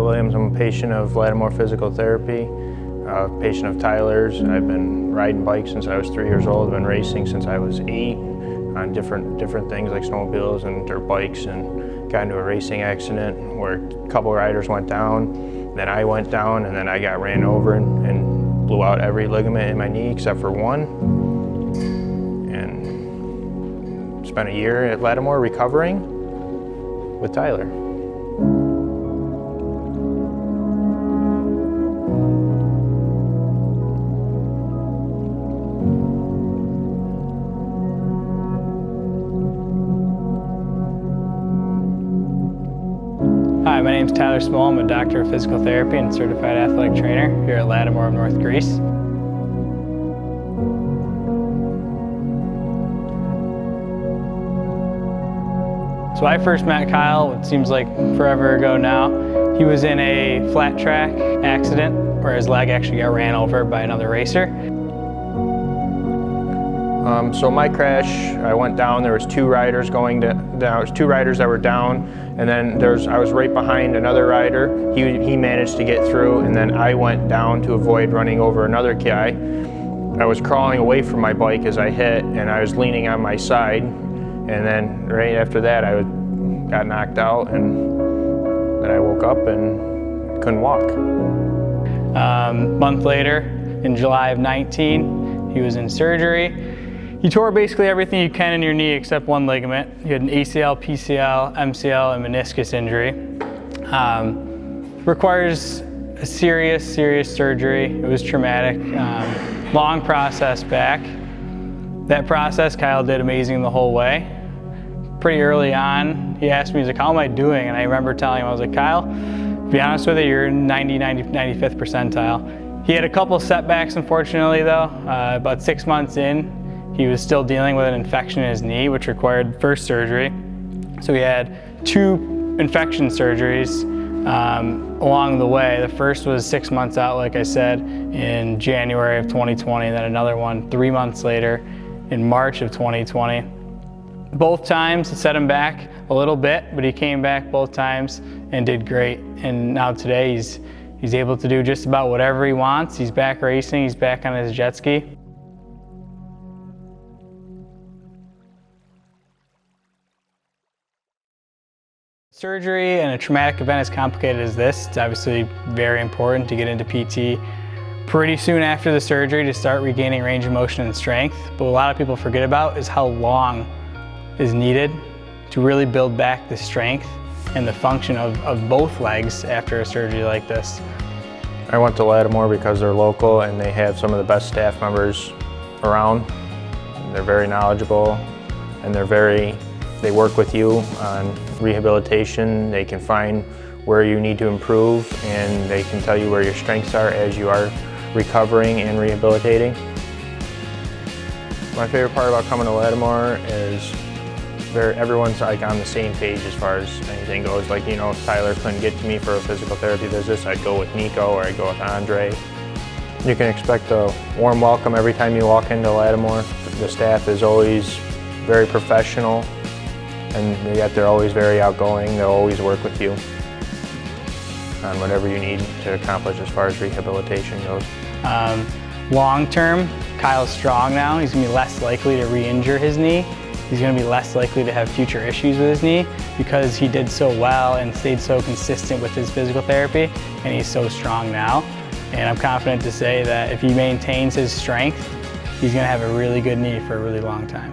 Kyle Williams. I'm a patient of Lattimore Physical Therapy, a patient of Tyler's. I've been riding bikes since I was 3 years old. I've been racing since I was 8 on different things like snowmobiles and dirt bikes, and got into a racing accident where a couple riders went down. Then I went down, and then I got ran over and blew out every ligament in my knee except for one. And spent a year at Lattimore recovering with Tyler. Hi, my name is Tyler Small. I'm a doctor of physical therapy and certified athletic trainer here at Lattimore of North Greece. So I first met Kyle, it seems like forever ago now. He was in a flat track accident where his leg actually got ran over by another racer. So my crash, I went down. There was 2 riders going down. There was 2 riders that were down, and then I was right behind another rider. He managed to get through, and then I went down to avoid running over another guy. I was crawling away from my bike as I hit, and I was leaning on my side. And then right after that, I got knocked out, and then I woke up and couldn't walk. A month later, in July of 19, he was in surgery. You tore basically everything you can in your knee except one ligament. You had an ACL, PCL, MCL, and meniscus injury. Requires a serious surgery. It was traumatic. Long process back. That process, Kyle did amazing the whole way. Pretty early on, he asked me, he's like, how am I doing? And I remember telling him, I was like, Kyle, to be honest with you, you're 95th percentile. He had a couple setbacks, unfortunately, though. About 6 months in, he was still dealing with an infection in his knee, which required first surgery. So he had 2 infection surgeries along the way. The first was 6 months out, like I said, in January of 2020, and then another one 3 months later in March of 2020. Both times it set him back a little bit, but he came back both times and did great. And now today he's able to do just about whatever he wants. He's back racing, he's back on his jet ski. Surgery and a traumatic event as complicated as this, it's obviously very important to get into PT pretty soon after the surgery to start regaining range of motion and strength. But what a lot of people forget about is how long is needed to really build back the strength and the function of both legs after a surgery like this. I went to Lattimore because they're local and they have some of the best staff members around. They're very knowledgeable, and they work with you on rehabilitation. They can find where you need to improve, and they can tell you where your strengths are as you are recovering and rehabilitating. My favorite part about coming to Lattimore is everyone's like on the same page as far as anything goes. Like, you know, if Tyler couldn't get to me for a physical therapy visit, I'd go with Nico or I'd go with Andre. You can expect a warm welcome every time you walk into Lattimore. The staff is always very professional, and yet they're always very outgoing. They'll always work with you on whatever you need to accomplish as far as rehabilitation goes. Long term, Kyle's strong now. He's gonna be less likely to re-injure his knee. He's going to be less likely to have future issues with his knee because he did so well and stayed so consistent with his physical therapy, and he's so strong now. And I'm confident to say that if he maintains his strength, he's going to have a really good knee for a really long time.